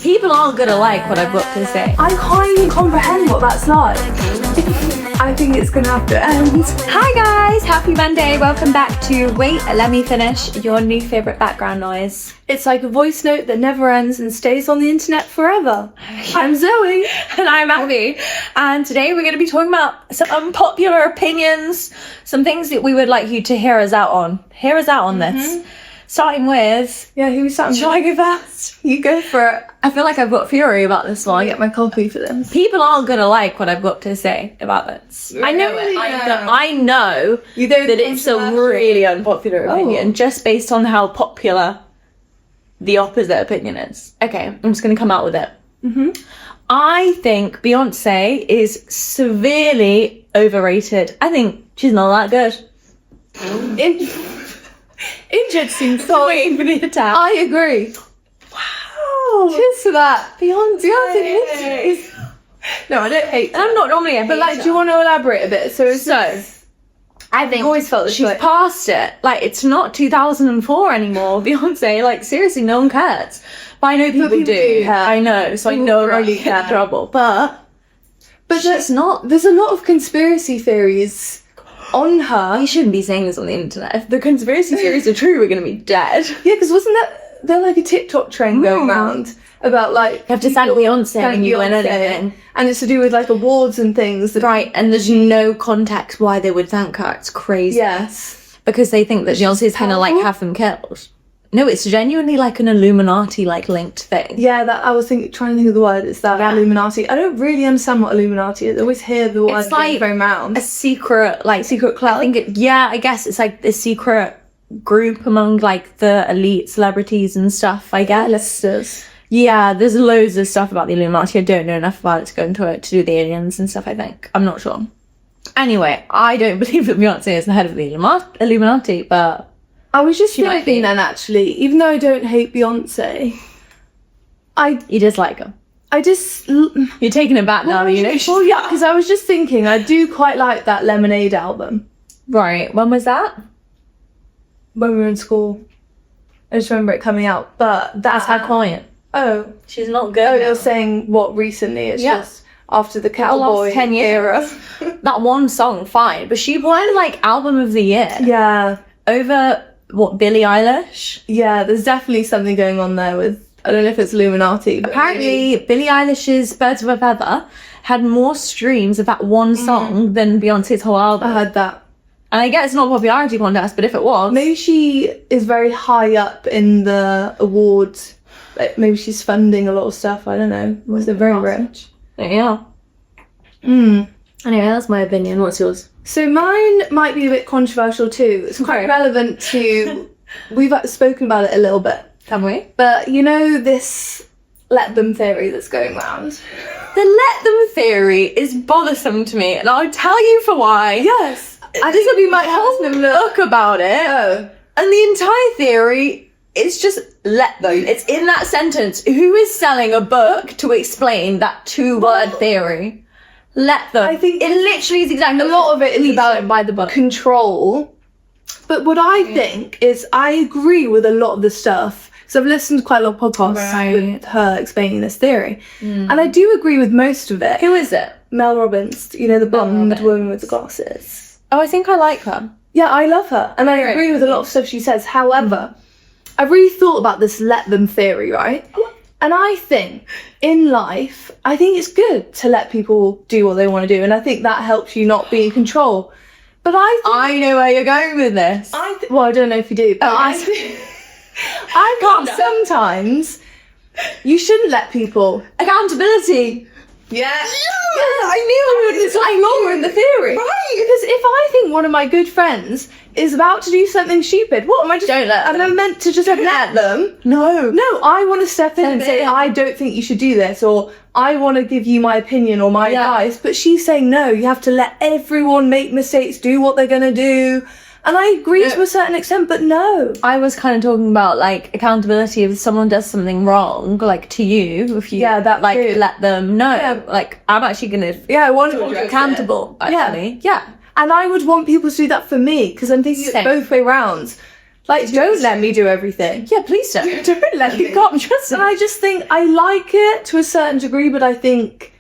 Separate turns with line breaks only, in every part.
People aren't gonna like what I've got to say.
I can't even comprehend what that's like. I think it's gonna have to end.
Hi guys, happy Monday. Welcome back to Wait, Let Me Finish, your new favourite background noise.
It's like a voice note that never ends and stays on the internet forever. I'm Zoe.
And I'm Abby. And today we're going to be talking about some unpopular opinions, some things that we would like you to hear us out on. Hear us out on this. Starting with...
Yeah, who's starting?
Shall I go first?
You go for it.
I feel like I've got fury about this one.
I'll get my copy for them.
People aren't going to like what I've got to say about this. I know it. I know that it's a really unpopular opinion just based on how popular the opposite opinion is. Okay, I'm just going to come out with it. I think Beyoncé is severely overrated. I think she's not that good.
Interesting thought.
Waiting for the attack.
I agree.
Wow.
Cheers to that.
Beyonce
is... No, I don't hate
And I'm not normally a hater.
But like, do you want to elaborate a bit? So
I think
I've always felt this
she's
way.
past it. Like, it's not 2004 anymore. Beyonce, like, seriously, no one cares. But I know people do.
care.
I know, so I know I really get in trouble. But she's not.
There's a lot of conspiracy theories on her.
We shouldn't be saying this on the internet. If the conspiracy theories are true, we're going to be dead.
Yeah, because wasn't there like a TikTok trend going around about like...
You have to thank Beyonce when you win anything.
And it's to do with like awards and things.
Right, and there's no context why they would thank her. It's crazy.
Yes.
Because they think that Beyonce's going to like have them killed. No, it's genuinely like an Illuminati like linked thing.
Yeah, that I was trying to think of the word. It's that Illuminati. I don't really understand what Illuminati is. I always hear the word
like
thrown around.
A secret club. I guess it's like a secret group among like the elite celebrities and stuff, I guess.
Listers.
Yeah, there's loads of stuff about the Illuminati. I don't know enough about it to go into it to do the aliens and stuff, I think. I'm not sure. Anyway, I don't believe that Beyonce is the head of the Illuminati, but
I was just thinking then, actually, even though I don't hate Beyonce,
you dislike her.
You're
taking it back now, you know.
Well, yeah, because I was just thinking, I do quite like that Lemonade album.
Right, when was that?
When we were in school. I just remember it coming out, but
That's her client.
Oh.
She's not good.
Oh, they were saying what recently? It's just after the Cowboy
10 years. That one song, fine, but she won like album of the year.
Yeah.
Over what, Billie Eilish?
Yeah, there's definitely something going on there with, I don't know if it's Illuminati. But
apparently, Billie Eilish's Birds of a Feather had more streams of that one song than Beyonce's whole album.
I heard that.
And I guess it's not a popularity contest, but if it was...
Maybe she is very high up in the awards. Like, maybe she's funding a lot of stuff, I don't know. Was it very rich?
Yeah. Anyway, that's my opinion. What's yours?
So mine might be a bit controversial too. It's quite relevant to... We've spoken about it a little bit.
Can we?
But you know this let them theory that's going around?
The let them theory is bothersome to me, and I'll tell you for why.
Yes. I think we might have some
look about it.
Oh.
And the entire theory is just let them. It's in that sentence. Who is selling a book to explain that two-word theory? Let them.
I think
it literally is exactly.
A lot of it is
about by the book.
Control. But what I think is I agree with a lot of the stuff. So I've listened to quite a lot of podcasts with her explaining this theory. And I do agree with most of it.
Who is it?
Mel Robbins. You know, the blonde woman with the glasses.
Oh, I think I like her.
Yeah, I love her. And I agree with a lot of stuff she says. However, I've really thought about this let them theory, right? And I think in life, I think it's good to let people do what they want to do. And I think that helps you not be in control. But
I know where you're going with this.
Well, I don't know if you do. But I think sometimes you shouldn't let people...
Accountability.
Yeah.
I knew we would decide longer in the theory.
Right. Because if I think one of my good friends is about to do something stupid, what am I just...
Don't let them.
And I'm meant to just let them?
No.
No, I want to step in and say, I don't think you should do this, or I want to give you my opinion or my advice. But she's saying, no, you have to let everyone make mistakes, do what they're going to do. And I agree to a certain extent, but no.
I was kind of talking about like accountability. If someone does something wrong, like to you, if you let them know. Yeah. Like I'm actually gonna
I want to
be accountable. Actually, yeah.
And I would want people to do that for me because I'm thinking it's both way round. Like, don't let me do everything.
Yeah, please don't. Don't let me.
You can't trust me. And I just think I like it to a certain degree, but I think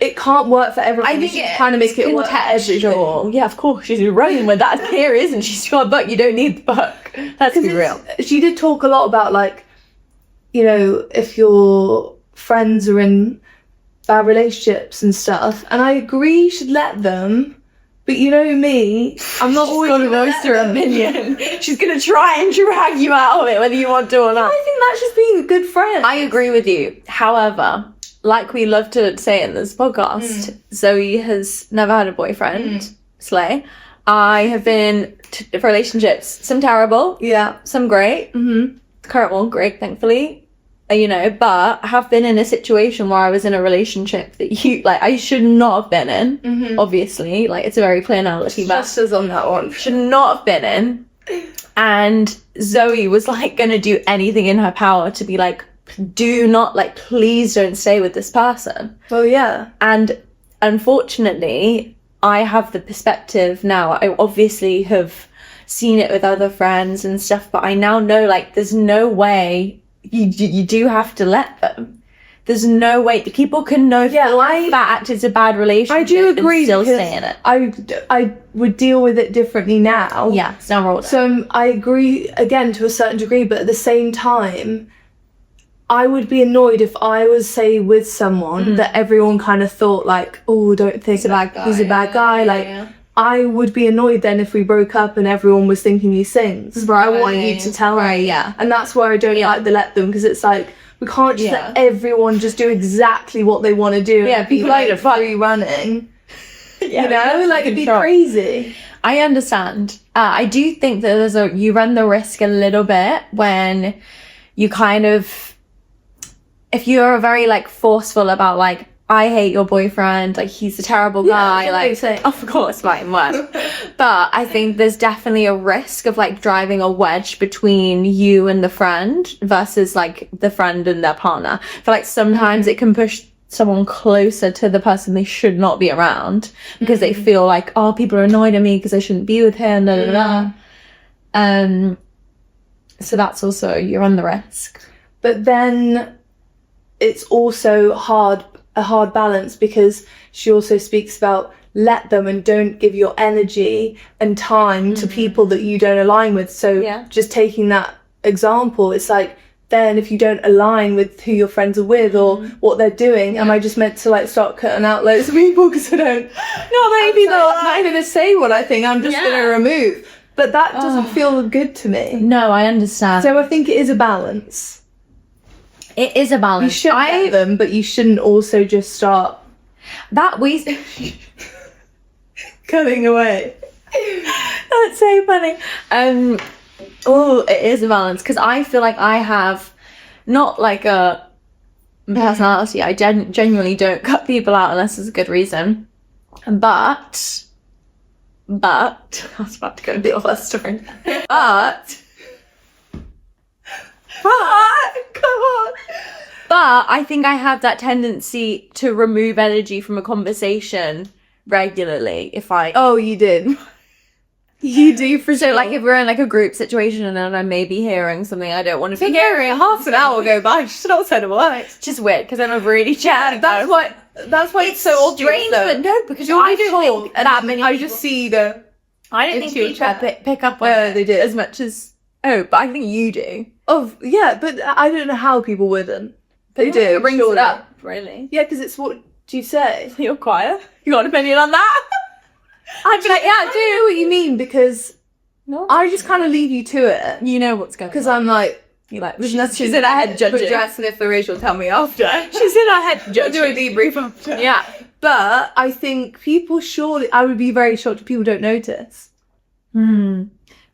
it can't work for everyone.
I think
it kind of make it work for everyone.
Yeah, of course. She's running with that here, isn't she? She's got a butt. You don't need the butt. Let's be real.
She did talk a lot about, like, you know, if your friends are in bad relationships and stuff. And I agree you should let them. But you know me, I'm not always
going to voice her opinion. She's going to try and drag you out of it, whether you want to or not.
I think that's just being a good friend.
I agree with you. However, like we love to say in this podcast, Zoe has never had a boyfriend. Slay. I have been in relationships. Some terrible.
Yeah.
Some great. The current one, great, thankfully. You know, but I have been in a situation where I was in a relationship that I should not have been in. Obviously, like, it's a very clear analogy, but
just as on that one,
should not have been in. And Zoe was like going to do anything in her power to be like, do not, like, please don't stay with this person.
Well, yeah.
And unfortunately, I have the perspective now. I obviously have seen it with other friends and stuff, but I now know, like, there's no way. You do have to let them. There's no way. People can know fact it's a bad relationship.
I do agree.
And still stay in it.
I would deal with it differently now.
Yeah, it's now rolled.
So I agree again to a certain degree, but at the same time, I would be annoyed if I was, say, with someone that everyone kind of thought, like, oh, don't think he's a bad guy. He's a bad guy. Like, I would be annoyed then if we broke up and everyone was thinking these things. Where I want you to tell me.
Yeah.
And that's where I don't like to let them, because it's like, we can't just let everyone just do exactly what they want to do.
Yeah, people like
free running. You know, like, it'd be crazy.
I understand. I do think that you run the risk a little bit when you kind of, if you're very, like, forceful about, like, I hate your boyfriend, like, he's a terrible guy, like, of course, fine, word. But I think there's definitely a risk of, like, driving a wedge between you and the friend versus, like, the friend and their partner. I feel like sometimes it can push someone closer to the person they should not be around because they feel like, oh, people are annoyed at me because I shouldn't be with him, da da da. So that's also, you're on the risk.
But then it's also a hard balance, because she also speaks about let them and don't give your energy and time to people that you don't align with. So just taking that example, it's like, then if you don't align with who your friends are with or what they're doing, am I just meant to, like, start cutting out loads of people because I don't, maybe they're not going to say what I think, I'm just going to remove. But that doesn't feel good to me.
No, I understand.
So I think it is a balance.
It is a balance.
You should let them, but you shouldn't also just start
coming away. That's so funny. It is a balance, because I feel like I have not, like, a personality. I genuinely don't cut people out unless there's a good reason. But I was about to go into the story. But come on. But I think I have that tendency to remove energy from a conversation regularly if I...
Oh, you did.
You do, for sure. Like, if we're in, like, a group situation and I may be hearing something I don't want to be hearing, half an hour will go by, she's not said a word. It's just weird, because I'm really chatting.
That's why it's so
strange,
obvious,
but no, because I don't think that many
I just see the...
I don't think people pick up on it
they did
as much as... Oh, but I think you do.
Yeah, but I don't know how people wouldn't. They do.
It brings it up, really.
Yeah, because it's what do you say?
You're quiet. You got an opinion on that?
I'd be like, yeah, I do know what you mean, because I just kind of leave you to it.
You know what's going on.
Because I'm like,
she's in her head judging.
And if there is, you'll tell me after.
She's in her head judging.
Do a debrief after.
Yeah.
But I think people I would be very shocked if people don't notice.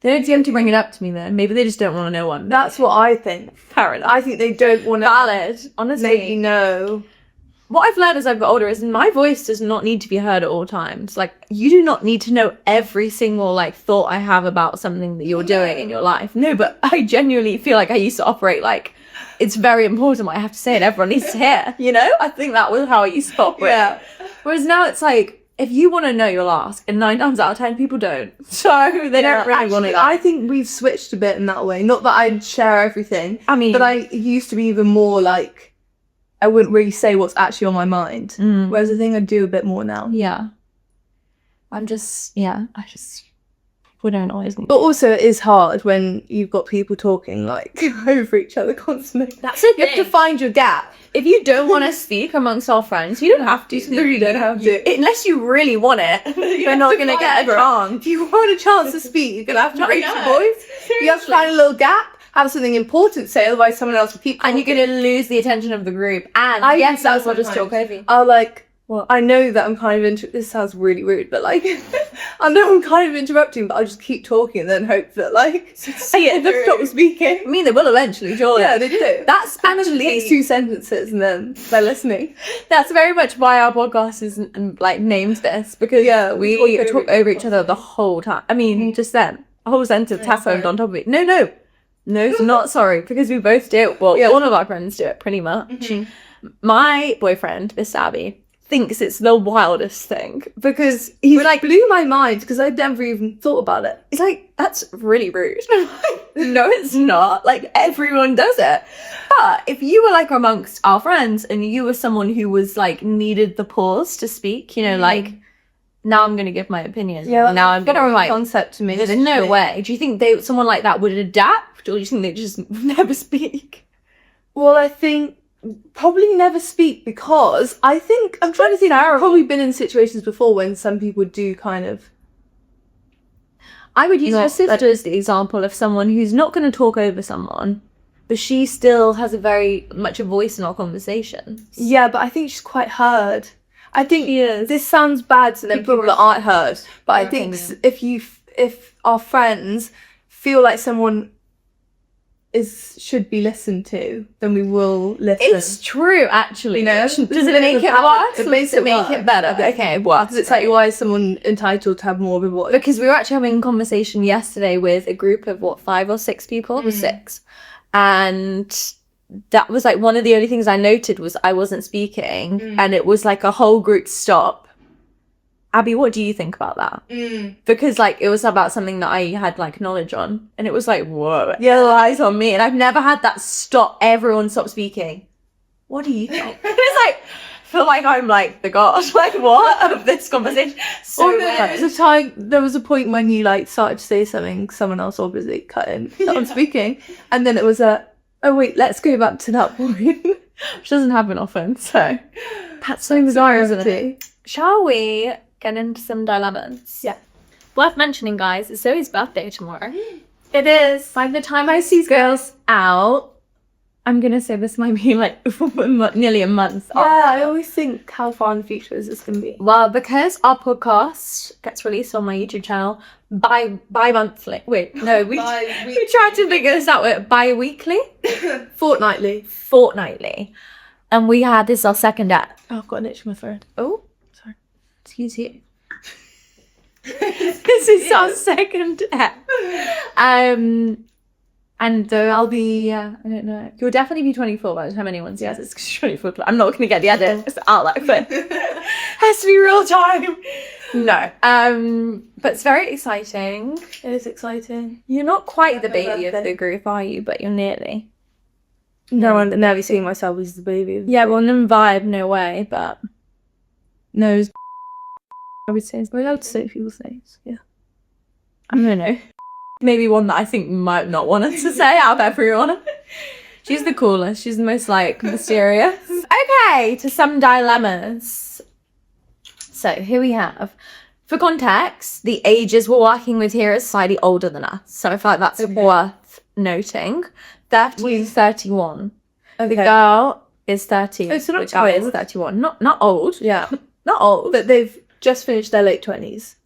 They don't seem to bring it up to me then. Maybe they just don't want to know one.
That's what I think.
Fair enough.
I think they don't want to...
Valid. Honestly.
Let you know.
What I've learned as I've got older is my voice does not need to be heard at all times. Like, you do not need to know every single, like, thought I have about something that you're doing in your life. No, but I genuinely feel like I used to operate like, it's very important what I have to say and everyone needs to hear, you know? I think that was how I used to operate.
Yeah.
Whereas now it's like, if you want to know, you'll ask. And 9 times out of 10, people don't. So they don't really want to.
I think we've switched a bit in that way. Not that I'd share everything.
I mean,
but I used to be even more like, I wouldn't really say what's actually on my mind. Whereas I think I do a bit more now.
Yeah. We don't always.
But also, it is hard when you've got people talking like over each other constantly.
That's the
You have to find your gap.
If you don't want to speak amongst our friends, you don't have to.
You don't have to.
Unless you really want it. You're not going to get a chance.
If you want a chance to speak, you're going to have to raise your voice.
Seriously.
You have to find a little gap, have something important to say, otherwise someone else will keep talking.
And you're going to lose the attention of the group. And yes, that's what just talk over you.
I'll like, well, I know that I'm kind of this sounds really rude, but like, I know I'm kind of interrupting, but I'll just keep talking and then hope that like, they stop speaking.
I mean, they will eventually, surely.
Yeah, they do.
That's
Actually,
actually
2 sentences and then they're listening.
That's very much why our podcast is like named this, because we talk over each other the whole time. I mean, just then, a whole sentence happened on top of it. No, it's not sorry, because we both do it. Well, one of our friends do it pretty much. My boyfriend, this Abby, thinks it's the wildest thing because
he like blew my mind because I'd never even thought about it.
It's like, that's really rude. No, it's not. Like, everyone does it. But if you were like amongst our friends and you were someone who was like needed the pause to speak, you know, like, now I'm going to give my opinion.
Yeah,
now I'm going to like
concept to me.
There's no way. Do you think someone like that would adapt, or do you think they just never speak?
Well, I think probably never speak, because I think I'm trying to think. I've probably been in situations before when some people do kind of.
I would use my sister as the example of someone who's not going to talk over someone, but she still has a very much a voice in our conversations.
Yeah, but I think she's quite heard. I think
she is.
This sounds bad to them people that aren't heard, but I think if our friends feel like someone should be listened to, then we will listen.
It's true, actually.
You know,
does it make it worse?
It makes it
make it better. Okay,
well, because it's like, why is someone entitled to have more of a voice?
Because we were actually having a conversation yesterday with a group of 5 or 6 people. It was 6, and that was like one of the only things I noted was I wasn't speaking, and it was like a whole group stop. Abby, what do you think about that? Because like it was about something that I had like knowledge on, and it was like, whoa, yeah, lies on me, and I've never had that stop. Everyone stop speaking. What do you think? It's like, I feel like I'm like the god, like what of this conversation? So
there was a point when you like started to say something, someone else obviously cut in on speaking, and then it was oh wait, let's go back to that point,
which doesn't happen often. So that's so bizarre, isn't it? Shall we get into some dilemmas?
Yeah.
Worth mentioning, guys, it's Zoe's birthday tomorrow. It is. By the time I see girls out, I'm going to say this might be like nearly a month off.
Yeah, I always think, how far in the future is this going to be?
Well, because our podcast gets released on my YouTube channel bi-monthly. Wait, no, we tried to figure this out. Bi-weekly?
Fortnightly.
And we had this our second app.
Oh, I've got an itch in my throat.
Oh, sorry. Excuse you. This is our second app. And I'll be, I don't know. You'll definitely be 24 by the time anyone sees this. It's 24. I'm not going to get the edit out that quick. Has to be real time. No. But it's very exciting.
It is exciting.
You're not quite the baby of the group, are you? But you're nearly.
No, I've never seen myself as the baby.
Yeah, well, no vibe, no way, but
nose. I would say. We're allowed to say people's names. Yeah.
I don't know. Maybe one that I think might not want us to say out of everyone. She's the coolest. She's the most like mysterious. Okay, to some dilemmas. So here we have, for context, the ages we're working with here is slightly older than us. So I feel like that's worth noting. 30 to 31. Okay. The girl is 30.
Oh, so not
the guy is 31. Not old.
Yeah.
Not old.
But they've just finished their late 20s.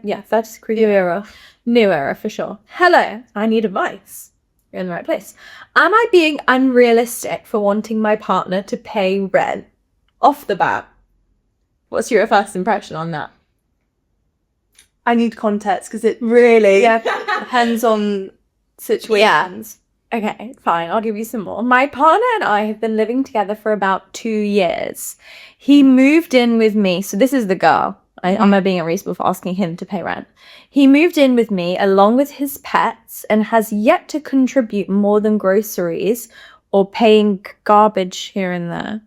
Yeah, 30 New era. New era for sure. Hello, I need advice. You're in the right place. Am I being unrealistic for wanting my partner to pay rent off the bat? What's your first impression on that?
I need context because it really depends on situations.
Okay, fine. I'll give you some more. My partner and I have been living together for about 2 years. He moved in with me. So this is the girl. I'm being unreasonable for asking him to pay rent. He moved in with me along with his pets and has yet to contribute more than groceries or paying garbage here and there.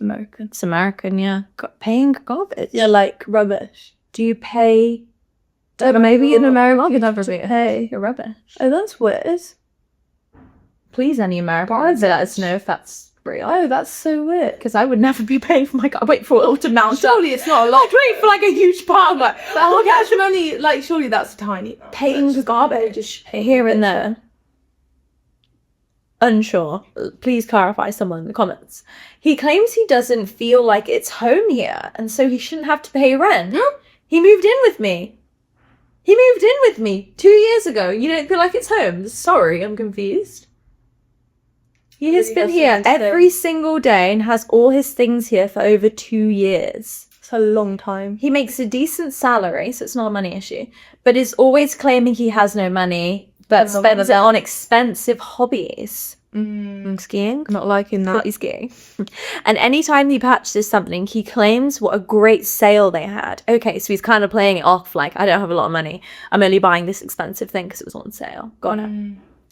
American.
It's American, yeah. Paying garbage.
Yeah, like rubbish.
Do you pay?
Maybe in America
you'd never
pay
your rubbish.
Oh, that's weird.
Please, any Americans, let us know if that's real.
Oh, that's so weird.
Because I would never be paying for my car. Wait for it all to mount
Surely
up.
it's not a lot.
I'd wait for like a huge pile. Like,
How much money? Like, surely that's tiny.
paying the garbage here and there. Unsure. Please clarify someone in the comments. He claims he doesn't feel like it's home here, and so he shouldn't have to pay rent. He moved in with me. 2 years ago. You don't feel like it's home? Sorry, I'm confused. He has been here every single day and has all his things here for over 2 years.
It's a long time.
He makes a decent salary, so it's not a money issue, but is always claiming he has no money, but spends it on expensive hobbies. Skiing.
Not liking that.
Not skiing. And anytime he purchases something, he claims what a great sale they had. Okay, so he's kind of playing it off like, I don't have a lot of money. I'm only buying this expensive thing because it was on sale. Got it.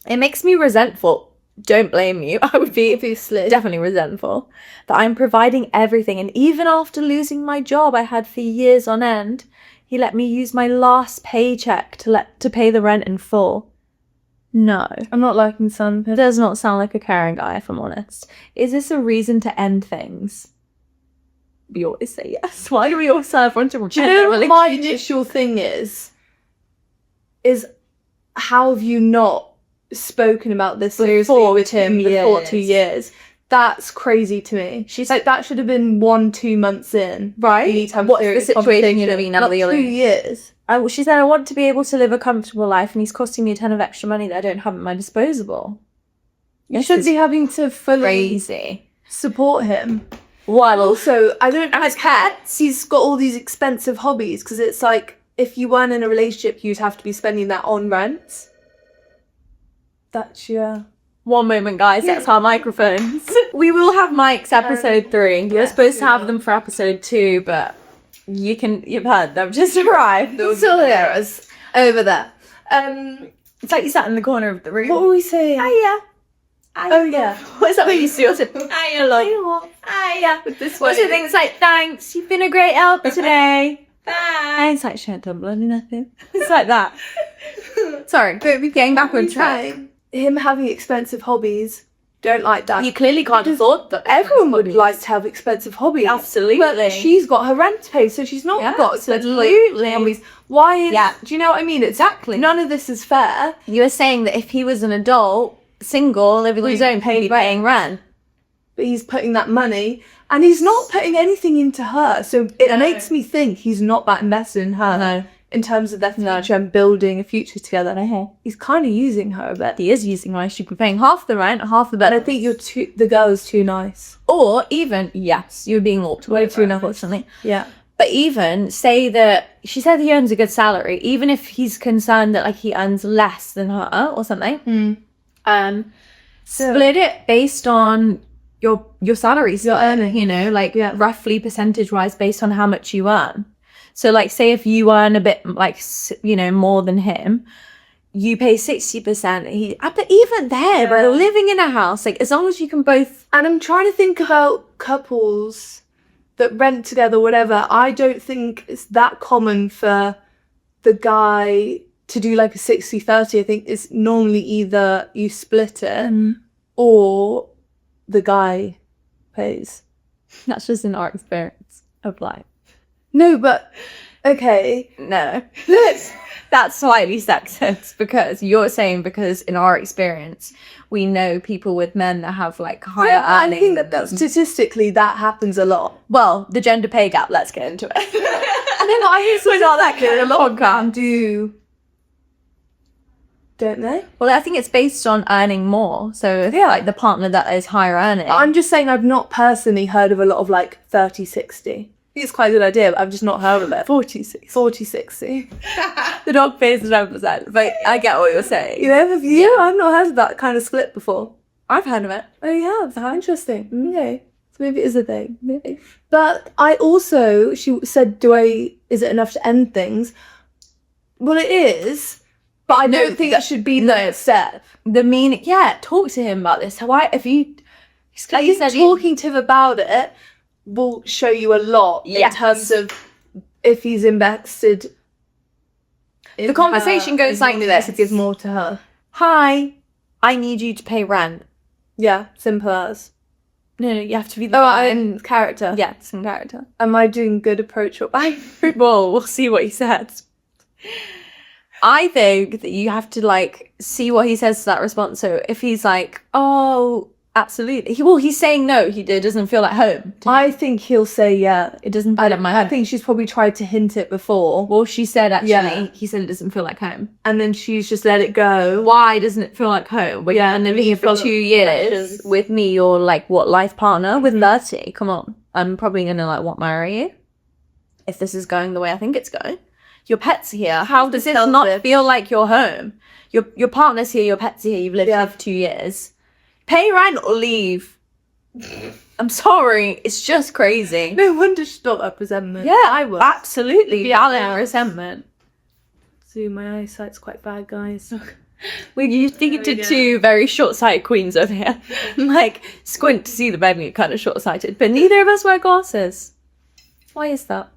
It makes me resentful. Don't blame you. I would be
Obviously.
definitely resentful that I'm providing everything. And even after losing my job I had for years on end, he let me use my last paycheck to pay the rent in full. No.
I'm not liking Sun.
It does not sound like a caring guy, if I'm honest. Is this a reason to end things? We always say yes. Why do we all serve want to?
Do you know what my initial thing is how have you not spoken about this before with him before 2 years? That's crazy to me. She's like, that should have been 1-2 months in.
Right.
You need to have
What's the situation you're in now?
2 years.
She said, I want to be able to live a comfortable life, and he's costing me a ton of extra money that I don't have at my disposal.
You should be having to fully
Crazy.
support him.
Well,
Also, I don't know.
As pets.
He's got all these expensive hobbies because it's like, if you weren't in a relationship, you'd have to be spending that on rent. That's
one moment, guys. That's our microphones. We will have mics episode 3. You're supposed to have them for episode 2, but you've heard them just arrived.
Still there, us over there.
It's like you sat in the corner of the room.
What were we saying?
Hiya.
Oh yeah.
What's that when you see us? Hiya, like. Hiya.
With this
What's
way.
the thing? It's like, thanks. You've been a great help today. Bye. It's like, shut up, bloody nothing. It's like that. Sorry, but we're getting back on track.
Him having expensive hobbies, don't like that.
You clearly can't afford that.
Everyone would like to have expensive hobbies.
Absolutely.
But she's got her rent to pay, so she's not got
absolutely.
hobbies. Why is...
Yeah.
Do you know what I mean? Exactly. None of this is fair.
You were saying that if he was an adult, single, living on his own, paying rent.
But he's putting that money, and he's not putting anything into her. So it makes me think he's not that invested in her.
No.
In terms of their future and building a future together. He's kind of using her a bit.
He is using her. She'd be paying half the rent, half the bed.
I think the girl is too nice.
Or even, yes, you're being walked away too, unfortunately.
Yeah.
But even say that she said he earns a good salary, even if he's concerned that like he earns less than her or something, split it based on your salaries you're earning, like roughly percentage wise based on how much you earn. So like say if you earn a bit like more than him, you pay 60%. But even there, but living in a house, like as long as you can both.
And I'm trying to think about couples that rent together, whatever. I don't think it's that common for the guy to do like a 60-30. I think it's normally either you split it or the guy pays.
That's just in our experience of life.
No, but okay.
No. That's slightly sexist because you're saying because in our experience we know people with men that have like higher earnings.
I think that statistically that happens a lot.
Well, the gender pay gap, let's get into it.
And then I hear
we're not that good. A lot of them
don't they?
Well, I think it's based on earning more. So like the partner that is higher earning.
I'm just saying I've not personally heard of a lot of like 30-60. it's quite a good idea, but I've just not heard of it. 40-60.
The dog pays the 10%, but I get what you're saying.
You know, have you? I've not heard of that kind of split before.
I've heard of it.
Oh, yeah, that's interesting. Okay. So maybe it is a thing. Maybe. But I also, she said, is it enough to end things? Well, it is, but I don't think it should be the next step.
Talk to him about this. Why, if you,
like you said, talking to him about it will show you a lot in terms of if he's invested.
The conversation goes like this.
It gives more to her.
Hi, I need you to pay rent.
Yeah, simple as.
No, you have to be
in character.
Yeah, it's in character.
Am I doing good approach or bad?
Well, we'll see what he says. I think that you have to, like, see what he says to that response. So if he's like, oh, absolutely. He's saying no, he doesn't feel at home.
I think he'll say, yeah.
It doesn't feel like my home.
I think she's probably tried to hint it before.
Well, she said, actually, he said it doesn't feel like home.
And then she's just let it go.
Why doesn't it feel like home? We're going to be here for 2 years with me, your, like, life partner with 30. Come on. I'm probably going to, like, marry you? If this is going the way I think it's going. Your pet's here. How does it not feel like your home? Your partner's here, your pet's here, you've lived here for 2 years. Pay rent or leave. I'm sorry, it's just crazy.
No wonder she's got up resentment.
Yeah, I would. Absolutely. Valid resentment.
See, my eyesight's quite bad, guys.
You're speaking to two very short-sighted queens over here. Like, squint to see the bed and you're kind of short-sighted. But neither of us wear glasses. Why is that?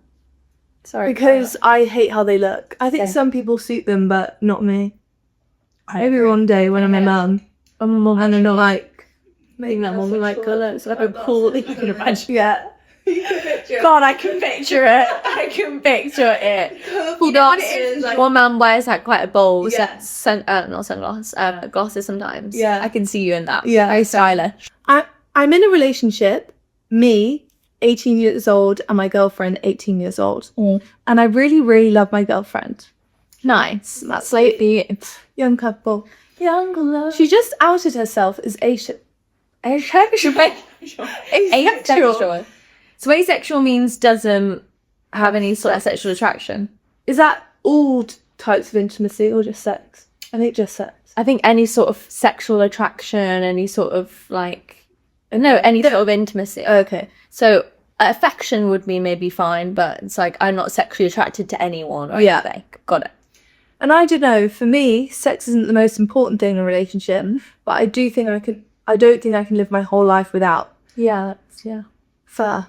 Sorry.
Because I hate how they look. I think some people suit them, but not me. Maybe one day when I'm a mum. And I'm not like, maybe that one with like colours. Like a cool, you can imagine. Yeah.
God, I can picture it. I can picture it.
Cool glasses.
One man wears like quite a bold not sunglasses, glasses sometimes.
Yeah.
I can see you in that.
Yeah.
Very stylish.
I'm in a relationship, me, 18 years old, and my girlfriend, 18 years old. And I really, really love my girlfriend.
Nice. That's like the
young couple.
Young love.
She just outed herself as asexual.
Asexual. So asexual means doesn't have any sort of sexual attraction.
Is that all types of intimacy or just sex? I think just sex.
I think any sort of sexual attraction, any sort of any sort of intimacy.
Okay.
So affection would be maybe fine, but it's like I'm not sexually attracted to anyone or anything. Got it.
And I don't know, for me, sex isn't the most important thing in a relationship, but I don't think I can live my whole life without.
Yeah,
Fair.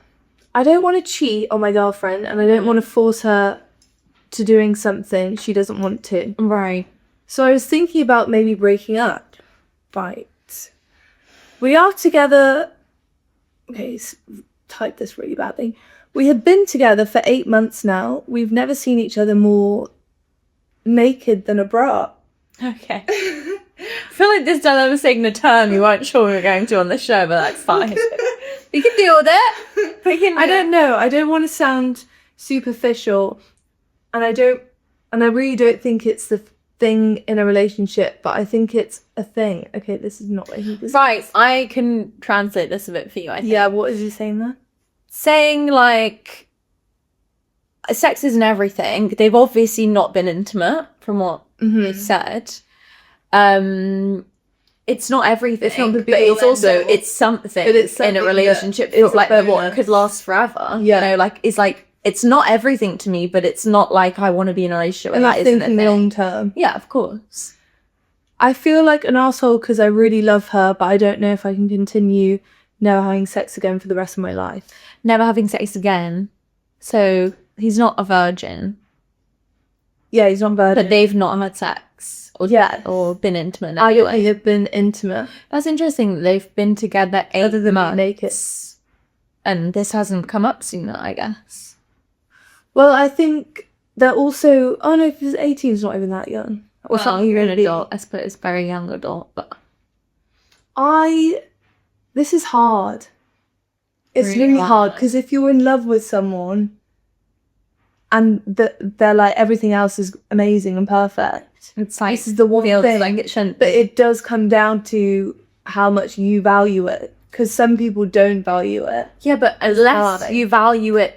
I don't want to cheat on my girlfriend, and I don't want to force her to doing something she doesn't want to.
Right.
So I was thinking about maybe breaking up. Right. We are together. Okay, type this really badly. We have been together for 8 months now. We've never seen each other more naked than a bra.
Okay. I feel like this time I was saying the term you weren't sure we were going to on the show, but that's fine. We can deal with it.
I don't know. I don't want to sound superficial, and I really don't think it's the thing in a relationship, but I think it's a thing. Okay, this is not what he was.
Right, I can translate this a bit for you, I think.
Yeah, what is he saying there?
Saying, like, sex isn't everything. They've obviously not been intimate, from what he said. It's not everything,
it's not the
but it's also, it's something in a relationship. It's like what could last forever.
Yeah.
You know, like, it's not everything to me, but it's not like I want to be in a relationship with that,
isn't it? In the long term.
Yeah, of course.
I feel like an asshole because I really love her, but I don't know if I can continue never having sex again for the rest of my life.
Never having sex again. So he's not a virgin.
Yeah, he's not a virgin.
But they've not had sex or been intimate.
I don't think they've been intimate.
That's interesting. They've been together 8 months.
Naked.
And this hasn't come up sooner, I guess.
Well, I think they're also... Oh, no, if he's 18, he's not even that young.
Well, you're an adult. I suppose very young adult, but...
This is hard. It's really hard, because if you're in love with someone and they're like, everything else is amazing and perfect.
It's like...
This is the one thing.
Like it shouldn't
but it does come down to how much you value it. because some people don't value it.
Yeah, but unless you value it,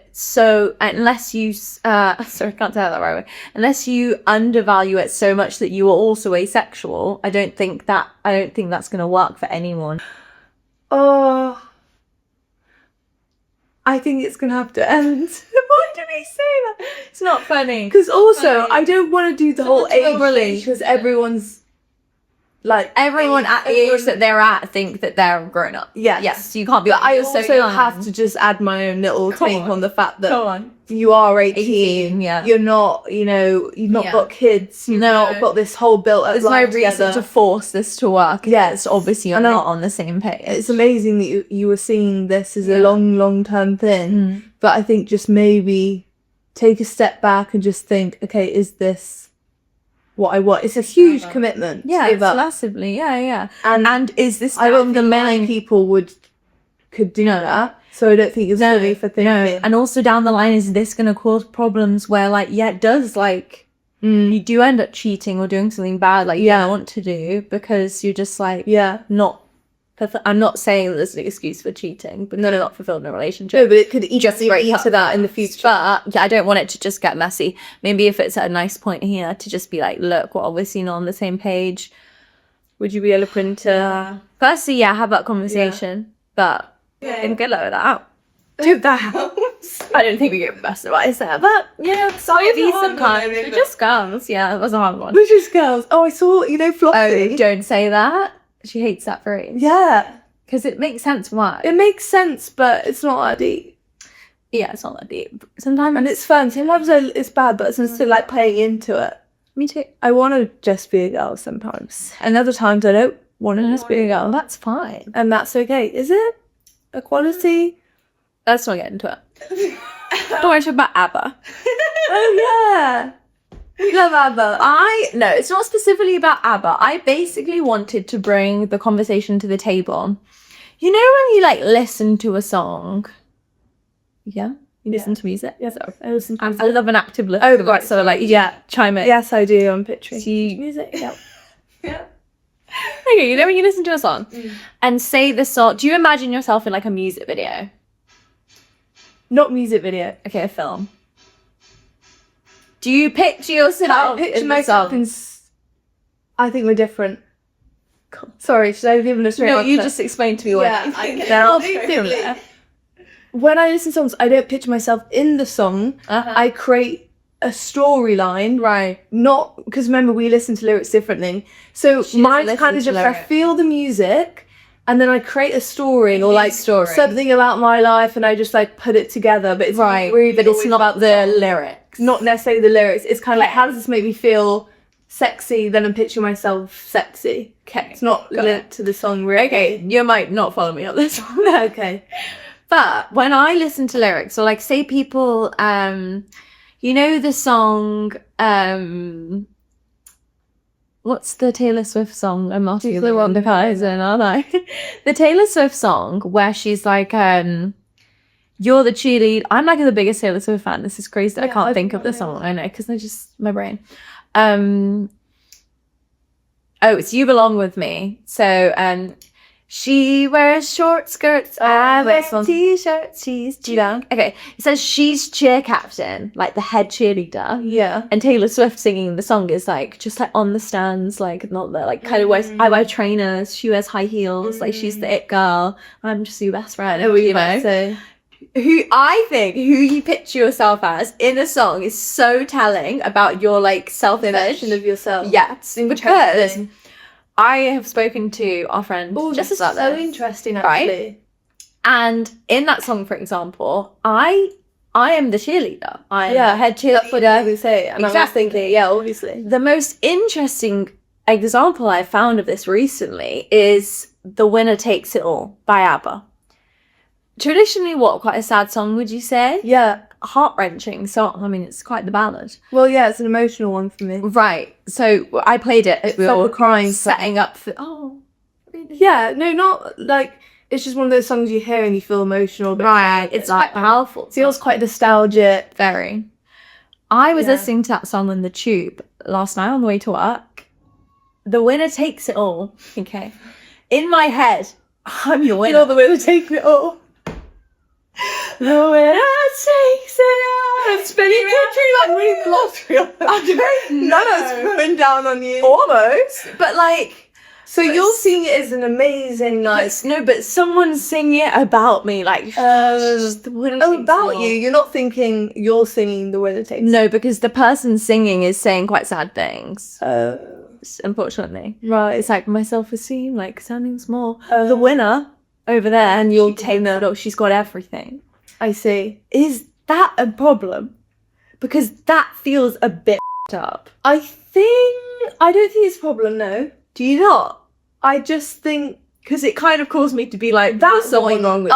unless you sorry, I can't say that the right way. Unless you undervalue it so much that you are also asexual, I don't think that's gonna work for anyone.
Oh, I think it's gonna have to end. Why did he say that?
It's not funny.
Because also, I don't want to do the whole age thing, because everyone's like,
everyone at the age that they're at think that they're grown up. Yes, you can't be.
But I also have to just add my own little take on the fact that you are 18.
Yeah,
you're not, you've not got kids. You've not got this whole built up.
There's no reason to force this to work. Yes, obviously you're not on the same page.
It's amazing that you were seeing this as a long term thing. But I think just maybe take a step back and just think, okay, is this what I want? It's a huge commitment.
Yeah, it's massively. Yeah. And is this?
I don't think many people could do that. So I don't think it's really for thinking.
And also down the line, is this going to cause problems where, like, it does, like, you do end up cheating or doing something bad, like, you don't want to do, because you're just like, not. I'm not saying that there's an excuse for cheating, but not fulfilled in a relationship.
No, but it could easily lead to that in the future.
But I don't want it to just get messy. Maybe if it's at a nice point here, to just be like, look, we're obviously not on the same page. Would you be open to firstly, have that conversation, but get that out. Do that. I don't think we get the best advice there, but sorry, be some kind. We're just girls. Yeah, it was a hard one.
We're just girls. Oh, I saw, Flossie.
Oh, don't say that. She hates that phrase.
Yeah.
Because it makes sense why.
It makes sense, but it's not that deep.
Yeah, it's not that deep. Sometimes.
And it's fun. Sometimes it's bad, but it's still like playing into it.
Me too.
I want to just be a girl sometimes. And other times I don't want to just be a girl.
That's fine.
And that's okay. Is it? Equality?
Let's not get into it. Don't worry about ABBA.
Oh, yeah. We love ABBA.
No, it's not specifically about ABBA. I basically wanted to bring the conversation to the table. You know when you, like, listen to a song? Yeah? You listen to music?
Yes, I listen to music.
I love an active listen.
Oh, right.
So, like, chime in.
Yes, I do. I'm picturing.
Music? Yeah. Okay, you know when you listen to a song and say the song, do you imagine yourself in, like, a music video?
Not music video.
Okay, a film. Do you picture yourself?
I picture myself in. I think we're different. Sorry, should I give them a straight answer?
No, you just explained to me what
I get it. When I listen to songs, I don't picture myself in the song. I create a storyline.
Right.
Not because remember we listen to lyrics differently. So mine's kind of just I feel the music. And then I create a story or like something about my life, and I just like put it together. But it's really,
but it's not about the lyrics.
Not necessarily the lyrics. It's kind of like, how does this make me feel sexy? Then I picture myself sexy.
Okay,
it's not linked to the song. Really.
Okay, you might not follow me on this one.
Okay,
but when I listen to lyrics, or like say people, you know the song, what's the Taylor Swift song? I'm not the one to Kaizen, aren't I? The Taylor Swift song where she's like, you're the cheerleader. I'm like the biggest Taylor Swift fan. This is crazy that I can't think of the song. I know, because I just, my brain. It's You Belong With Me. So, she wears short skirts, I wear t-shirts, she's cheerleader. Okay, it says she's cheer captain, like the head cheerleader.
Yeah.
And Taylor Swift singing the song is like, just like on the stands, like not there, like kind of wears, I wear trainers, she wears high heels, like she's the it girl, I'm just your best friend, you know.
So.
Who you picture yourself as in a song is so telling about your like self-image
of yourself.
Yes, because I have spoken to our friend
just about so interesting, actually.
Right? And in that song, for example, I am the cheerleader. I'm the head cheerleader.
That's what I would say. And I was thinking, obviously.
The most interesting example I found of this recently is The Winner Takes It All by ABBA. Traditionally, quite a sad song, would you say?
Yeah.
Heart-wrenching song. I mean, it's quite the ballad.
Well, yeah, it's an emotional one for me.
Right. So I played it.
We all were crying.
Setting up for... really?
Yeah, no, not like... It's just one of those songs you hear and you feel emotional.
Right. It's like powerful.
It feels quite nostalgic.
Very. I was listening to that song on the tube last night on the way to work. The Winner Takes It All. Okay. In my head, I'm your winner.
You're the winner, take it all. The winner takes it all. I'm spinning country like really glossy.
I don't know.
That's going down on you.
Almost. But like,
so you're seeing it as an amazing
but someone's singing it about me, like the winner takes it
about
all.
you. You're not thinking you're singing the winner takes.
No, because the person singing is saying quite sad things. Unfortunately,
Right.
It's like my self-esteem, like sounding small. The winner over there, and you're taking that. Oh, she's got everything.
I see.
Is that a problem? Because that feels a bit up.
I don't think it's a problem, no.
Do you not?
I just think
Because it kind of caused me to be like,
that's
there's something wrong with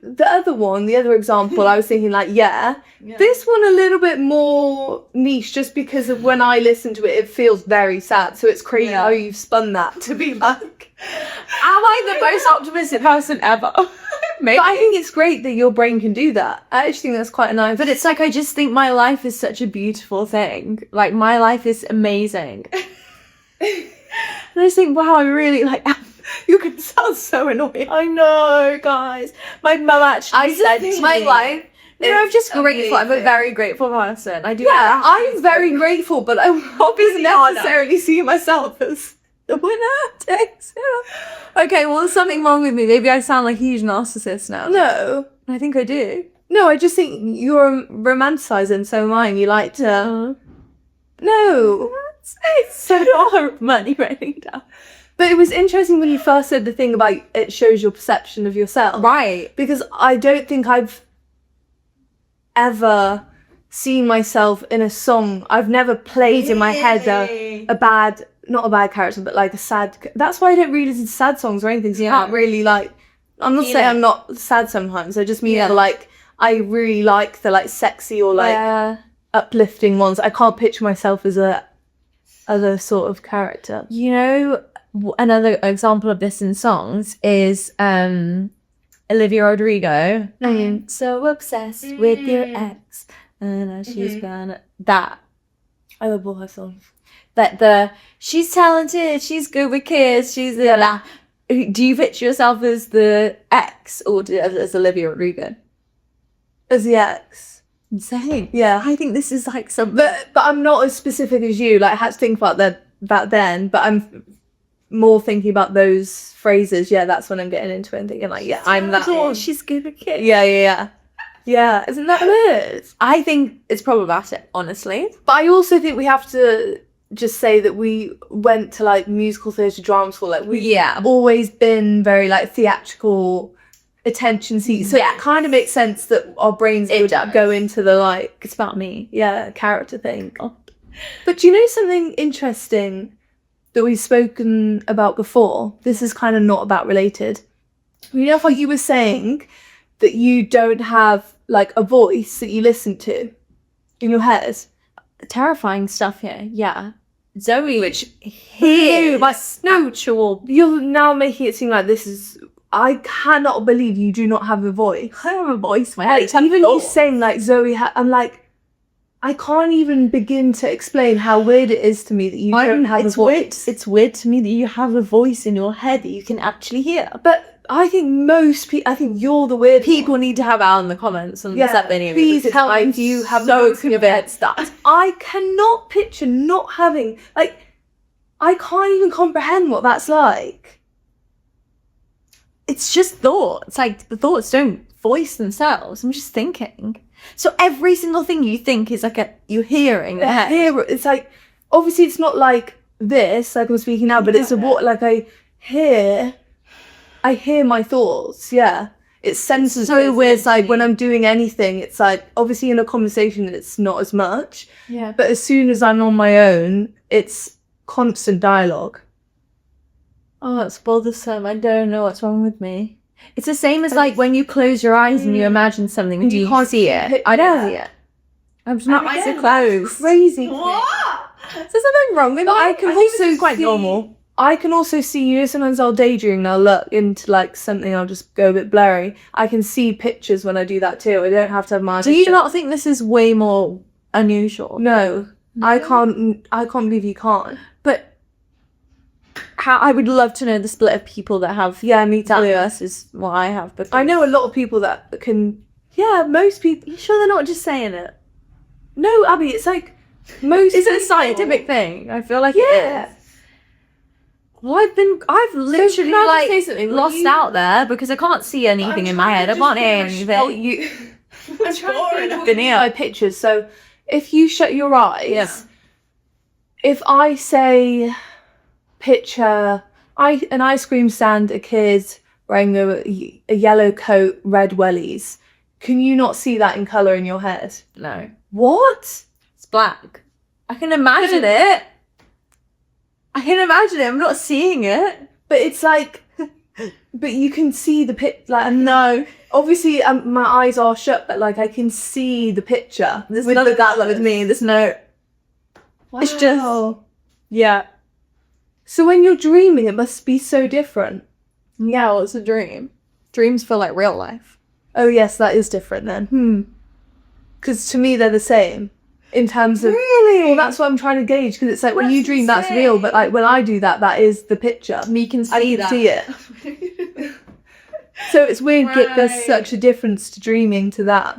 the other one, the other example, I was thinking like, yeah. This one a little bit more niche just because of when I listen to it, it feels very sad. So it's crazy how you've spun that to be like,
am I the most optimistic person ever? Maybe.
But I think it's great that your brain can do that. I actually think that's quite nice.
But it's like, I just think my life is such a beautiful thing. Like, my life is amazing. And I just think, wow, I really like...
You can sound so annoying.
I know, guys. My mum actually said to
my
me,
life.
You know, I'm just grateful. I'm a very grateful person. I do.
Yeah, I'm very grateful, but I won't necessarily see myself as
the winner takes it. Okay, well, there's something wrong with me. Maybe I sound like a huge narcissist now.
No.
I think I do.
No, I just think you're romanticizing, so am I, and you like to... No.
It's so hard money writing down.
But it was interesting when you first said the thing about it shows your perception of yourself.
Right.
Because I don't think I've ever seen myself in a song. I've never played in my head a bad, not a bad character, but like a sad... That's why I don't really listen to sad songs or anything, so you can't really like... I'm not saying I'm not sad sometimes, I just mean like, I really like the like sexy or like uplifting ones. I can't picture myself as a sort of character.
You know... Another example of this in songs is Olivia Rodrigo. So obsessed with your ex, and she's gonna that.
I love all her songs.
That she's talented, she's good with kids, she's do you picture yourself as the ex or as Olivia Rodrigo?
As the ex.
Insane.
Yeah,
I think this is like some.
But I'm not as specific as you. Like I had to think about that then, but I'm more thinking about those phrases. Yeah, that's when I'm getting into it and thinking like, yeah, I'm that.
Oh, she's good with kids.
Yeah. Isn't that it?
I think it's problematic, honestly.
But I also think we have to just say that we went to like musical theatre, drama school. Like we've always been very like theatrical, attention seeking. So it kind of makes sense that our brains would go into the like,
it's about me.
Yeah, character thing. But do you know something interesting that we've spoken about before? This is kind of not about related. You know how you were saying that you don't have like a voice that you listen to in your head?
Terrifying stuff here. Yeah. Zoe, which here, my spiritual.
You're now making it seem like this is... I cannot believe you do not have a voice.
I have a voice in my head.
Even you saying like Zoe, I'm like, I can't even begin to explain how weird it is to me that you don't have a voice.
It's weird to me that you have a voice in your head that you can actually hear.
But I think most people, I think you're the weird
people one. Need to have out in the comments and
please tell me if you have
so convinced that.
I cannot picture not having, like, I can't even comprehend what that's like.
It's just thoughts. Like, the thoughts don't voice themselves. I'm just thinking. So every single thing you think is like you're hearing.
It's like, obviously it's not like this, like I'm speaking now, but it's like I hear my thoughts. Yeah, it's senses. So weird. It's like when I'm doing anything, it's like obviously in a conversation it's not as much.
Yeah.
But as soon as I'm on my own, it's constant dialogue.
Oh, that's bothersome. I don't know what's wrong with me. It's the same as like when you close your eyes and you imagine something and you can't see it. I don't see it. I'm just not so close.
Crazy.
What? Is there something wrong with me?
I can also
quite normal.
I can also see, you know, sometimes I'll daydream and I'll look into like something, I'll just go a bit blurry. I can see pictures when I do that too. I don't have to have my...
Do you not think this is way more unusual?
No. I can't believe you can't.
But how I would love to know the split of people that have
me too.
versus what I have. Because
I know a lot of people that can. Yeah, most people.
you sure they're not just saying it?
No, Abby, it's like most.
Is it a scientific thing? I feel like it
Yeah.
is. Well, I've literally
can I
like
just say something?
lost out there because I can't see anything in my head. I can't hear anything.
Oh, you.
I'm trying to
Veneer. My pictures. So, if you shut your eyes,
Yeah.
if I say, picture an ice cream stand, a kid wearing a yellow coat, red wellies, can you not see that in colour in your head?
No,
What?
it's black. I can imagine it. I'm not seeing it.
But it's like, but you can see the like. No, obviously, my eyes are shut, but like I can see the picture.
There's none of that with me. There's no.
Wow.
It's just. Yeah.
So when you're dreaming, it must be so different.
Yeah, well, it's a dream. Dreams feel like real life.
Oh yes, that is different then. Because to me they're the same in terms of.
Really?
Well, that's what I'm trying to gauge. Because it's like when you dream, that's real, but like when I do that, that is the picture.
Me can see
I can
that.
see it. So it's weird. There's such a difference to dreaming to that.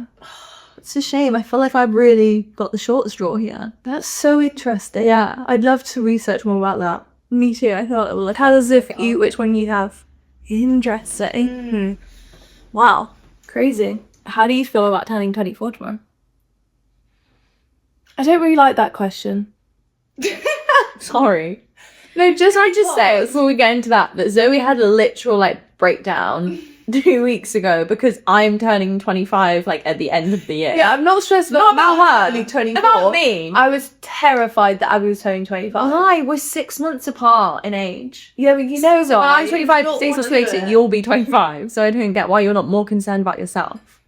It's a shame. I feel like I've really got the short straw here.
That's so interesting.
Yeah.
I'd love to research more about that.
Me too. I thought it would look.
Tell us which one you have.
Interesting. Wow.
Crazy.
How do you feel about turning 24 tomorrow?
I don't really like that question.
Sorry. No, can I just say before we get into that Zoe had a literal like breakdown 2 weeks ago because I'm turning 25 like at the end of the year.
Yeah, I'm not stressed
Not about her.
Abby 24.
About me.
I was terrified that Abby was turning 25.
I was 6 months apart in age.
Yeah, but you know
So
what?
I'm 25 days later, you'll be 25. So I don't get why you're not more concerned about yourself.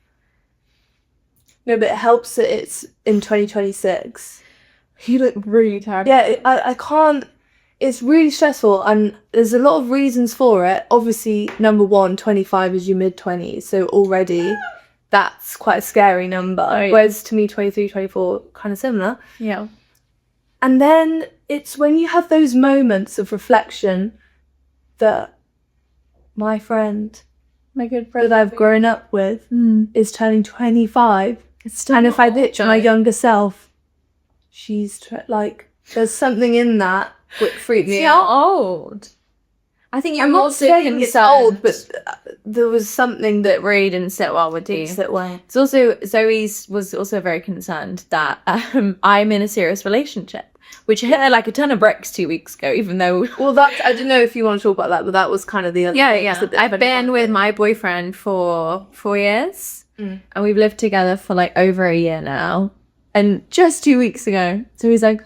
No, but it helps that it's in 2026.
You look really tired.
Yeah, I can't. It's really stressful, and there's a lot of reasons for it. Obviously, number one, 25 is your mid-20s, so already that's quite a scary number.
Right.
Whereas to me, 23, 24, kind of similar.
Yeah.
And then it's when you have those moments of reflection that my friend,
My good friend
that I've grown up with, is turning 25.
It's
And if I picture my younger self, she's like, there's something in that which freaks me
how
out.
old? I think you're
I'm not
also
saying it's
concerned
old, but there was something that
that really didn't sit well with you.
takes it away.
It's also Zoe's was also very concerned that I'm in a serious relationship, which hit her like a ton of bricks 2 weeks ago. Even though,
Well, that's, I don't know if you want to talk about that, but that was kind of the other.
I've been with my boyfriend for 4 years, and we've lived together for like over a year now. And just 2 weeks ago, so he's like,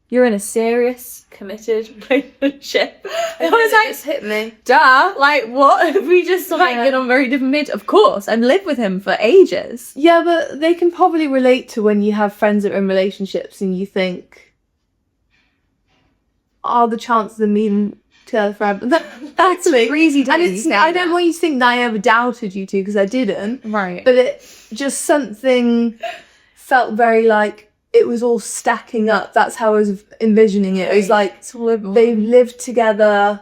"You're in a serious, committed relationship." And I was like,
just hit me.
duh, like what? We just like get on very different page. Of course, I've lived with him for ages.
Yeah, but they can probably relate to when you have friends that are in relationships and you think, are the chances of meeting together forever?
That's crazy.
And it's, I don't want you to think that I ever doubted you two, because I didn't.
Right.
But it just something felt very like it was all stacking up. That's how I was envisioning it. It was like they've lived together.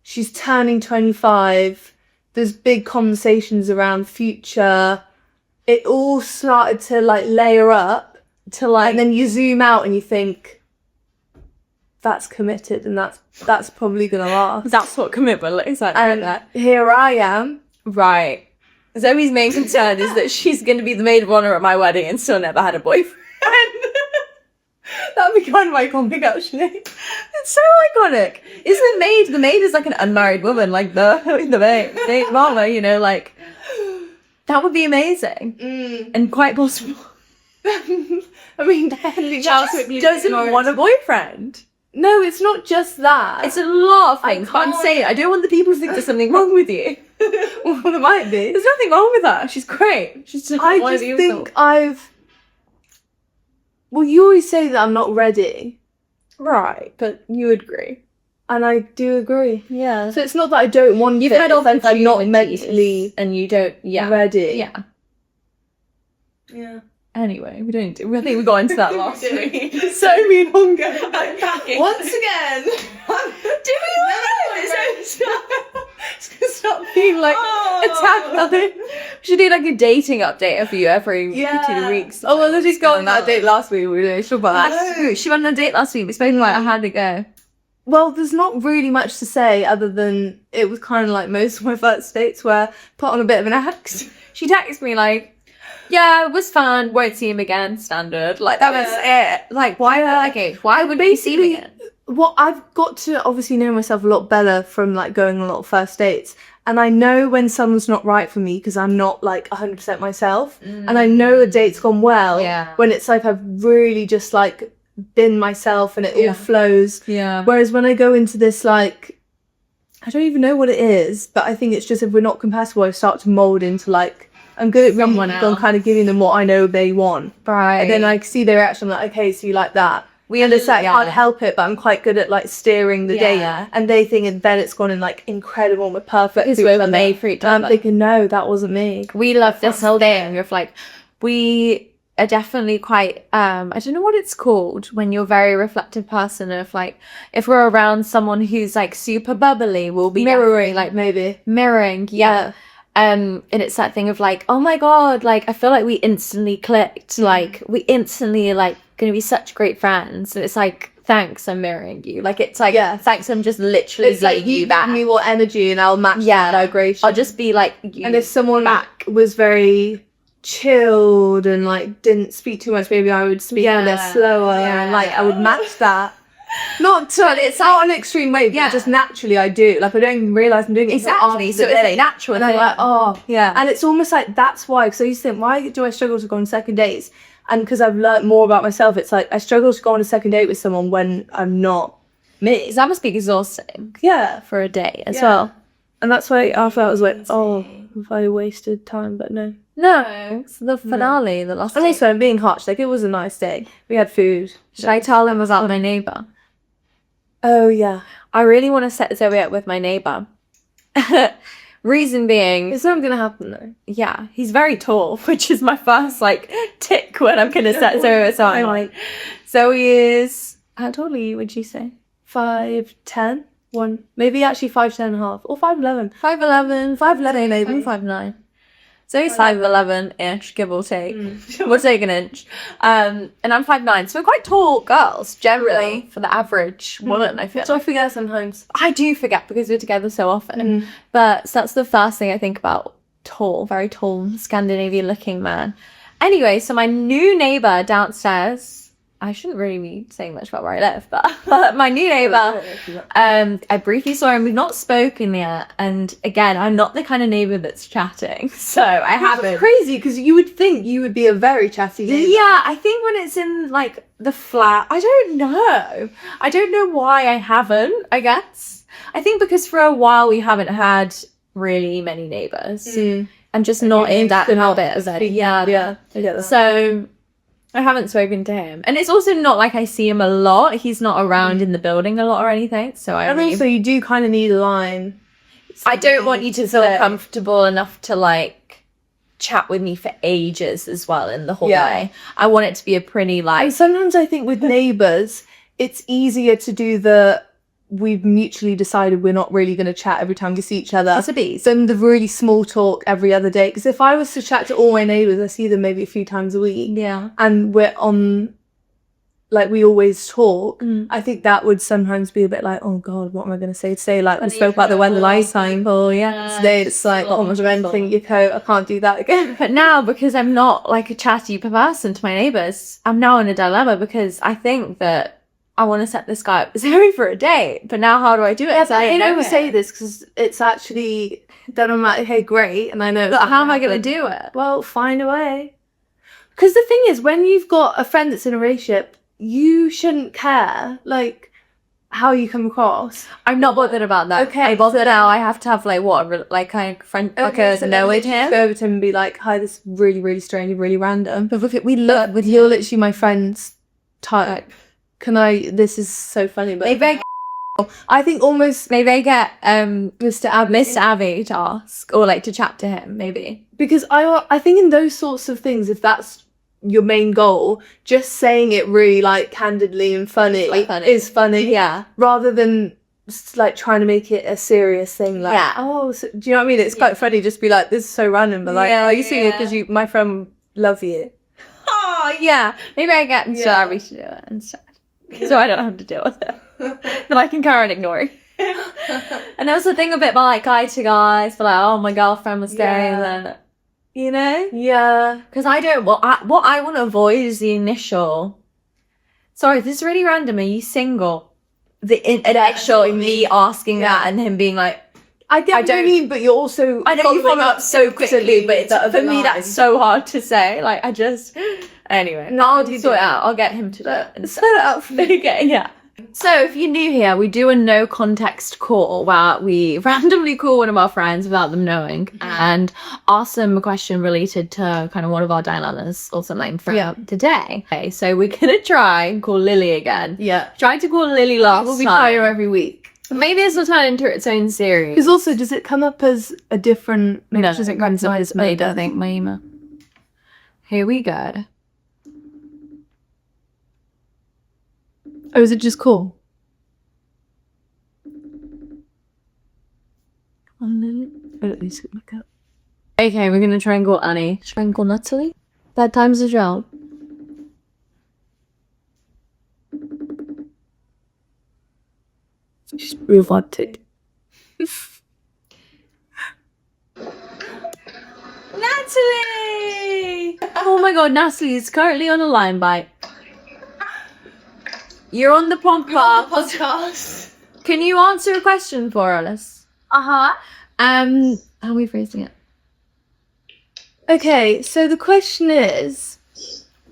She's turning 25. There's big conversations around future. It all started to like layer up to like, and then you zoom out and you think that's committed, and that's probably gonna last.
That's what commitment looks like.
And here I am.
Right. Zoe's main concern is that she's going to be the maid of honor at my wedding and still never had a boyfriend. That'd be kind of iconic, actually. It's so iconic. Isn't the maid is like an unmarried woman, like the maid mama, you know, like that would be amazing and quite possible.
I mean,
She just doesn't want a boyfriend.
No, it's not just that.
It's a lot of things. But I'm saying, I don't want the people to think there's something wrong with you.
Well, there might be.
There's nothing wrong with her. She's great. She's just
I just think well, you always say that I'm not ready.
Right, but you would agree.
And I do agree.
Yeah.
So it's not that I don't want
You've
it,
had
it's that I'm not
opportunities
mentally
and you don't,
ready.
Yeah.
Yeah.
Anyway, we don't. I think we got into that last week.
So mean hunger.
Once again.
Do we
Stop being like attacked on it. We should do like a dating update for you every 2 weeks.
Oh, well, let's just go on that date last week. We didn't talk about that.
No, she went on a date last week. We spoke like how to go.
Well, there's not really much to say other than it was kind of like most of my first dates where put on a bit of an act.
She texted me like, yeah, it was fun. Won't see him again. Standard. Like that was it. Like why would we see him again?
What I've got to obviously know myself a lot better from like going on a lot of first dates, and I know when someone's not right for me because I'm not like 100% myself, and I know a date's gone well when it's like I've really just like been myself and it all flows. Yeah. Whereas when I go into this like, I don't even know what it is, but I think it's just if we're not compatible, I start to mold into like, I'm good at someone, I'm kind of giving them what I know they want. Right. And then I see their reaction, I'm like, okay, so you like that. We understand, I can't help it, but I'm quite good at like steering the date. And they think, and then it's gone in like incredible, we're perfect.
Because we were made for each other.
I'm thinking, no, that wasn't me.
We love this whole day, and you're like, we are definitely quite, I don't know what it's called when you're a very reflective person of like, if we're around someone who's like super bubbly, we'll be
mirroring, like maybe.
Mirroring, yeah. And it's that thing of like, oh my god, like I feel like we instantly clicked, like we instantly like gonna be such great friends. And it's like, thanks, I'm mirroring you. Like it's like, thanks, I'm just literally like you back.
Give me more energy and I'll match that vibration.
I'll just be like you.
And if someone was very chilled and like didn't speak too much, maybe I would speak a bit slower and like I would match that. It's not an extreme way, but just naturally I do. Like I don't even realise I'm doing it.
Exactly. So it's natural.
And I'm like, and it's almost like that's why. Because I used to think, why do I struggle to go on second dates? And because I've learnt more about myself, it's like I struggle to go on a second date with someone when I'm not me.
That must be exhausting.
Yeah,
for a day as well.
And that's why after I was like, oh, have I wasted time? But no.
It's the finale, the last.
At least I'm being harsh. Like it was a nice day. We had food.
Should I tell them about my neighbour?
Oh yeah,
I really want to set Zoe up with my neighbour. Reason being,
it's not gonna happen though.
Yeah, he's very tall, which is my first like tick when I'm gonna set Zoe up. So I'm like, Zoe is how tall are you? Would you say
5'10"? Maybe actually 5'10.5" or 5'11".
5'11", maybe 5'9". Zoe's 5'11" give or take. We'll take an inch. And I'm 5'9", so we're quite tall girls generally for the average woman. I feel.
So I forget sometimes.
I do forget because we're together so often. But so that's the first thing I think about. Tall, very tall, Scandinavian-looking man. Anyway, so my new neighbour downstairs. I shouldn't really be saying much about where I live, but my new neighbour, I briefly saw him. We've not spoken yet, and again, I'm not the kind of neighbour that's chatting, so I haven't.
It's crazy because you would think you would be a very chatty neighbour.
Yeah, I think when it's in like the flat, I don't know why I haven't. I guess I think because for a while we haven't had really many neighbours. I'm just not in that habit as I I get that. So I haven't spoken to him, and it's also not like I see him a lot. He's not around in the building a lot or anything. So
also you do kind of need a line.
I don't want you to feel comfortable enough to like chat with me for ages as well in the hallway. I want it to be a pretty like.
And sometimes I think with neighbours, it's easier to do we've mutually decided we're not really going to chat every time we see each other.
It's a beast.
Than the really small talk every other day. Because if I was to chat to all my neighbours, I see them maybe a few times a week. Yeah. And we're on, like we always talk. I think that would sometimes be a bit like, oh God, what am I going to say today? Like we spoke about the weather last time. Today it's like, oh my God, think your coat. I can't do that again.
But now, because I'm not like a chatty person to my neighbours, I'm now in a dilemma because I think that I want to set this guy up Zoe for a date, but now how do I do it?
Yeah, I never say this because it's actually then I'm like, hey, great, and I know.
But how am I going to do it?
Well, find a way. Because the thing is, when you've got a friend that's in a relationship, you shouldn't care like how you come across.
I'm not bothered about that.
Okay,
I bother now. I have to have like what, like kind of friend, like a know-it him.
Go over to him and be like, hi, this is really, really strange, really random. But you're literally my friend's type. This is so funny, but
maybe
I think almost
maybe I get Mr. Abbi to ask or like to chat to him maybe,
because I think in those sorts of things, if that's your main goal, just saying it really like candidly and funny, is funny.
Yeah.
Rather than like trying to make it a serious thing. Like, oh, so, do you know what I mean? It's quite funny. Just be like, this is so random, but like, are you seeing it because my friend love you?
Oh yeah. Maybe I get Abby to do it instead, so I don't have to deal with it. But I can carry on ignoring. And there was a thing a bit about like guy to guys, but like, oh, my girlfriend was gay, and then, you know?
Yeah.
Because I don't, what I want to avoid is the initial, sorry, this is really random, are you single? The initial, me asking that and him being like,
I get what you mean, but you're also
I know you follow up so quickly, but for me that's so hard to say. Like, I just, anyway. No, I'll sort it out. I'll get him to do it.
Set it up for me.
Okay, yeah. So if you're new here, we do a no context call where we randomly call one of our friends without them knowing and ask them a question related to kind of one of our dilemmas or something for today. Okay, so we're gonna try and call Lily again.
Yeah.
Tried to call Lily last
We'll be
time.
higher every week.
Maybe this will turn into its own series.
Because also, does it come up as a different...
No, it comes up as made, I think, my email. Here we go.
Oh, is it just cool?
Okay, we're gonna try and call Annie. Try and call Natalie. Bad times as well.
She's revolted.
Natalie! Oh my god, Natalie is currently on a line bite. You're on the podcast. Can you answer a question for us?
Uh-huh.
How are we phrasing it?
Okay, so the question is,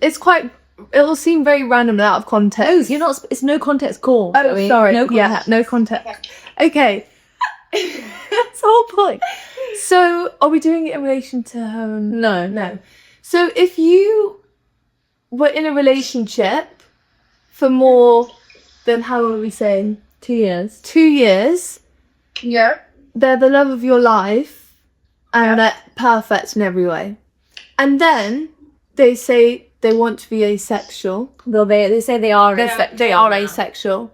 it'll seem very random and out of context.
Oh, it's no context call.
Oh, sorry.
No context.
Yeah, no context. Okay. That's the whole point. So, are we doing it in relation to her? No. So, if you were in a relationship for more than, how long are we saying?
2 years.
2 years.
Yeah.
They're the love of your life, and they're perfect in every way. And then they say they want to be asexual.
Well, they say they are.
They are asexual.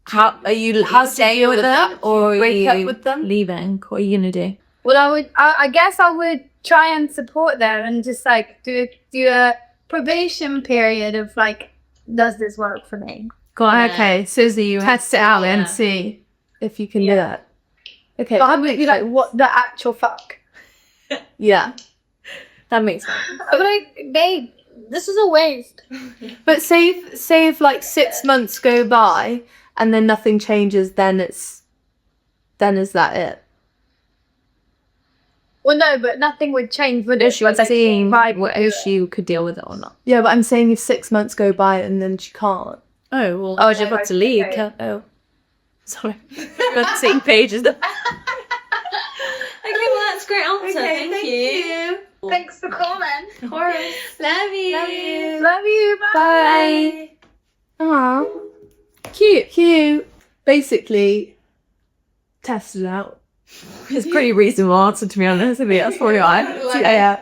How are you? Staying with them, or
break up with them?
Leaving? What are you gonna do?
Well, I guess I would try and support them and just like do a probation period of like, does this work for me?
Okay, Susie, you test it out and see if you can do that. Okay,
But I would be like, what the actual fuck?
yeah.
That makes sense.
I'm like, babe, this is a waste.
But say if like 6 months go by and then nothing changes, then is that it?
Well, no, but nothing would change. Would
If she was seeing
Right.
if she could deal with it or not.
Yeah, but I'm saying if 6 months go by and then she can't.
Oh well. Oh, she's about to leave.
Okay.
Oh, sorry. We're on the same page as them. Okay, well that's a great answer. Thank you.
Thanks for calling.
Of course. Love you.
Love you. Bye.
Aww. Cute. Basically, test it out.
It's a pretty reasonable answer, to be honest. I think that's probably why.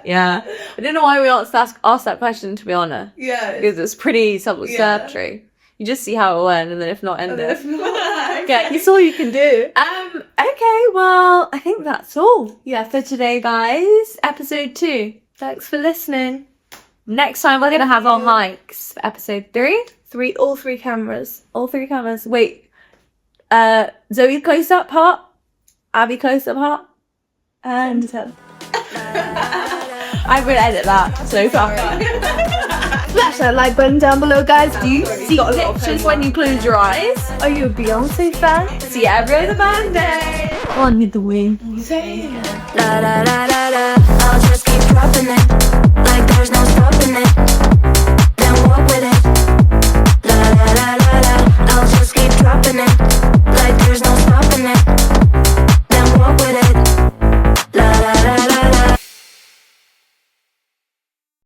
Yeah. I don't know why we asked that question, to be honest.
Yeah.
Because it's pretty self-explanatory. You just see how it went, and then if not, end it.
Yeah, it's all you can do.
Okay, well, I think that's all. Yeah, for today, guys. Episode 2. Thanks for listening. Next time, we're going to have our mics for episode 3.
All three cameras.
All 3 cameras. Wait. Zoe close-up part. Abby close-up part. And... I'm going to edit that so far.
Smash that like button down below, guys. Do you see
Pictures when you close your eyes.
Are you a Beyoncé fan?
See you every other Monday. On with the wing.
Say
La la la la la, I'll just keep dropping it.